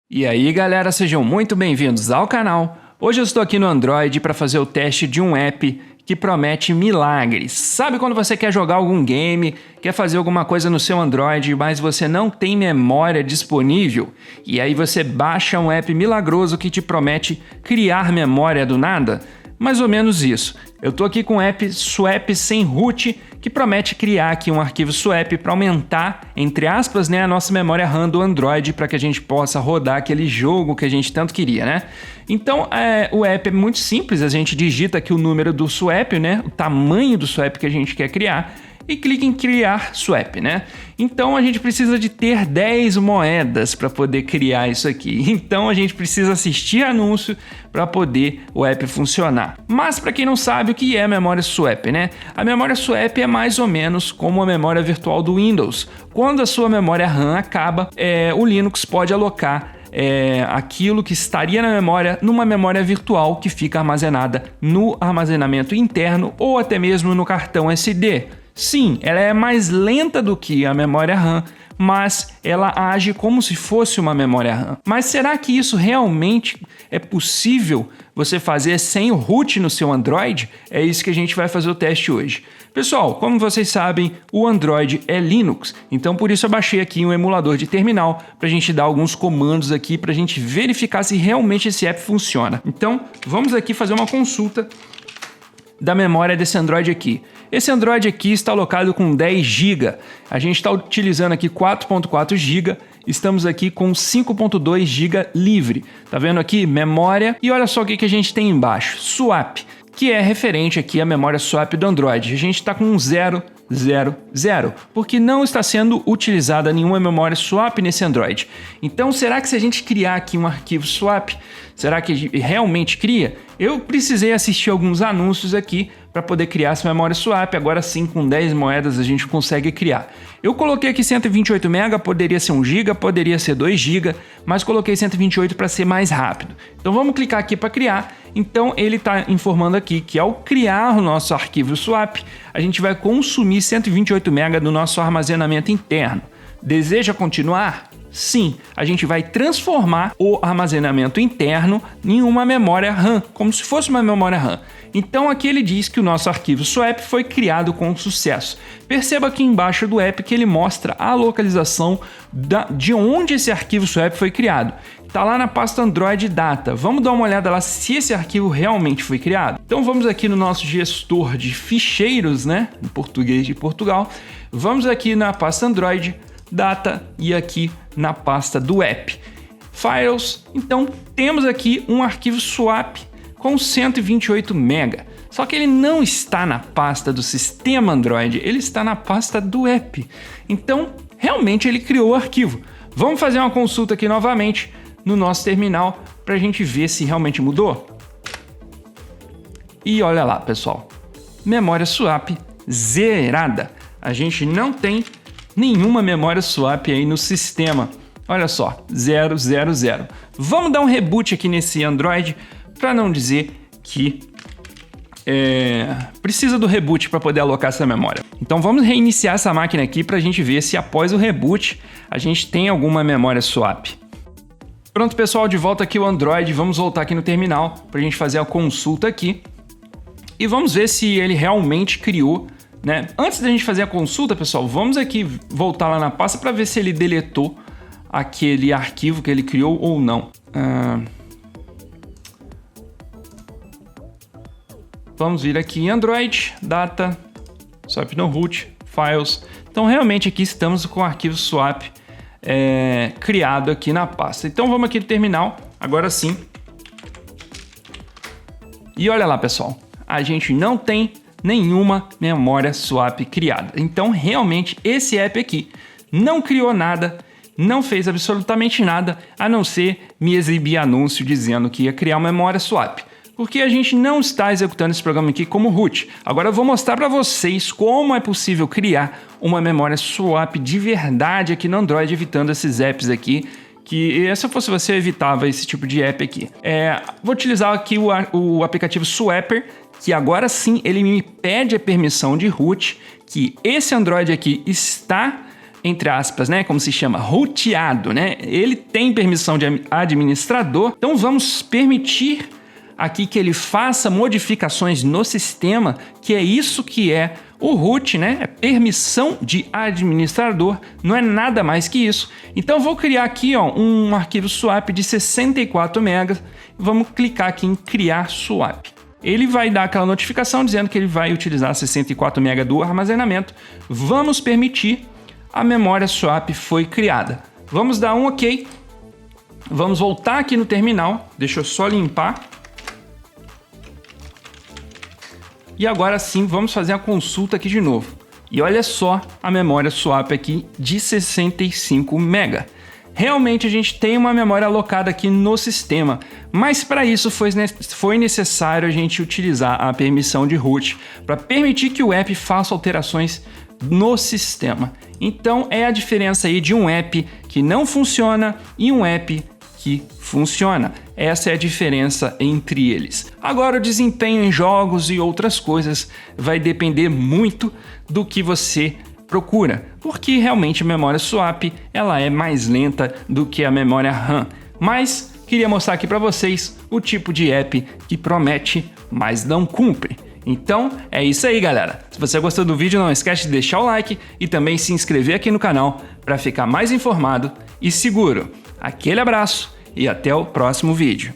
E aí galera, sejam muito bem-vindos ao canal. Hoje eu estou aqui no Android para fazer o teste de um app que promete milagres. Sabe quando você quer jogar algum game, quer fazer alguma coisa no seu Android, mas você não tem memória disponível? E aí você baixa um app milagroso que te promete criar memória do nada? Mais ou menos isso. Eu tô aqui com o app Swap sem root, que promete criar aqui um arquivo swap para aumentar, entre aspas, né, a nossa memória RAM do Android para que a gente possa rodar aquele jogo que a gente tanto queria, né? Então, o app é muito simples, a gente digita aqui o número do swap, né, o tamanho do swap que a gente quer criar, e clica em criar swap, né? Então a gente precisa de ter 10 moedas para poder criar isso aqui. Então a gente precisa assistir anúncio para poder o app funcionar. Mas para quem não sabe o que é memória swap, né? A memória swap é mais ou menos como a memória virtual do Windows. Quando a sua memória RAM acaba, o Linux pode alocar aquilo que estaria na memória numa memória virtual que fica armazenada no armazenamento interno ou até mesmo no cartão SD. Sim, ela é mais lenta do que a memória RAM, mas ela age como se fosse uma memória RAM. Mas será que isso realmente é possível você fazer sem o root no seu Android? É isso que a gente vai fazer o teste hoje. Pessoal, como vocês sabem, o Android é Linux, então por isso eu baixei aqui um emulador de terminal para a gente dar alguns comandos aqui para a gente verificar se realmente esse app funciona. Então, vamos aqui fazer uma consulta da memória desse Android aqui. Esse Android aqui está alocado com 10 GB. A gente está utilizando aqui 4.4 GB. Estamos aqui com 5.2 GB livre. Tá vendo aqui? Memória. E olha só o que a gente tem embaixo. Swap, que é referente aqui à memória swap do Android. A gente está com 0, 0, 0, porque não está sendo utilizada nenhuma memória swap nesse Android. Então, será que se a gente criar aqui um arquivo swap, será que realmente cria? Eu precisei assistir alguns anúncios aqui para poder criar essa memória swap. Agora sim, com 10 moedas a gente consegue criar. Eu coloquei aqui 128 MB, poderia ser 1 GB, poderia ser 2 GB, mas coloquei 128 para ser mais rápido. Então vamos clicar aqui para criar. Então ele está informando aqui que ao criar o nosso arquivo swap, a gente vai consumir 128 MB do nosso armazenamento interno. Deseja continuar? Sim, a gente vai transformar o armazenamento interno em uma memória RAM, como se fosse uma memória RAM. Então aqui ele diz que o nosso arquivo swap foi criado com sucesso. Perceba aqui embaixo do app que ele mostra a localização de onde esse arquivo swap foi criado. Está lá na pasta Android Data. Vamos dar uma olhada lá se esse arquivo realmente foi criado. Então vamos aqui no nosso gestor de ficheiros, né, em português de Portugal. Vamos aqui na pasta Android Data e aqui na pasta do app Files. Então temos aqui um arquivo swap com 128 MB. Só que ele não está na pasta do sistema Android, ele está na pasta do app. Então realmente ele criou o arquivo. Vamos fazer uma consulta aqui novamente no nosso terminal para a gente ver se realmente mudou. E olha lá, pessoal, memória swap zerada. A gente não tem nenhuma memória swap aí no sistema. Olha só, 0, 0, 0. Vamos dar um reboot aqui nesse Android para não dizer que precisa do reboot para poder alocar essa memória. Então vamos reiniciar essa máquina aqui para a gente ver se após o reboot a gente tem alguma memória swap. Pronto, pessoal, de volta aqui o Android. Vamos voltar aqui no terminal para a gente fazer a consulta aqui e vamos ver se ele realmente criou, né? Antes da gente fazer a consulta, pessoal, vamos aqui voltar lá na pasta para ver se ele deletou aquele arquivo que ele criou ou não. Vamos vir aqui em Android, Data, Swap no Root, Files. Então realmente aqui estamos com o arquivo swap criado aqui na pasta. Então vamos aqui no terminal, agora sim. E olha lá, pessoal, a gente não tem nenhuma memória swap criada. Então realmente esse app aqui não criou nada, não fez absolutamente nada, a não ser me exibir anúncio dizendo que ia criar uma memória swap. Porque a gente não está executando esse programa aqui como root. Agora eu vou mostrar para vocês como é possível criar uma memória swap de verdade aqui no Android, evitando esses apps aqui, que se eu fosse você, eu evitava esse tipo de app aqui. Vou utilizar aqui o aplicativo Swapper, que agora sim ele me pede a permissão de root, que esse Android aqui está, entre aspas, né, como se chama, rooteado, né? Ele tem permissão de administrador, então vamos permitir aqui que ele faça modificações no sistema, que é isso que é o root, né? É permissão de administrador, não é nada mais que isso. Então vou criar aqui, ó, um arquivo swap de 64 MB. Vamos clicar aqui em criar swap. Ele vai dar aquela notificação dizendo que ele vai utilizar 64 MB do armazenamento. Vamos permitir. A memória swap foi criada. Vamos dar um OK. Vamos voltar aqui no terminal. Deixa eu só limpar. E agora sim, vamos fazer a consulta aqui de novo. E olha só a memória swap aqui de 65 MB. Realmente a gente tem uma memória alocada aqui no sistema, mas para isso foi necessário a gente utilizar a permissão de root para permitir que o app faça alterações no sistema. Então é a diferença aí de um app que não funciona e um app que funciona. Essa é a diferença entre eles. Agora, o desempenho em jogos e outras coisas vai depender muito do que você procura, porque realmente a memória swap ela é mais lenta do que a memória RAM. Mas queria mostrar aqui para vocês o tipo de app que promete, mas não cumpre. Então é isso aí, galera. Se você gostou do vídeo, não esquece de deixar o like e também se inscrever aqui no canal para ficar mais informado e seguro. Aquele abraço e até o próximo vídeo.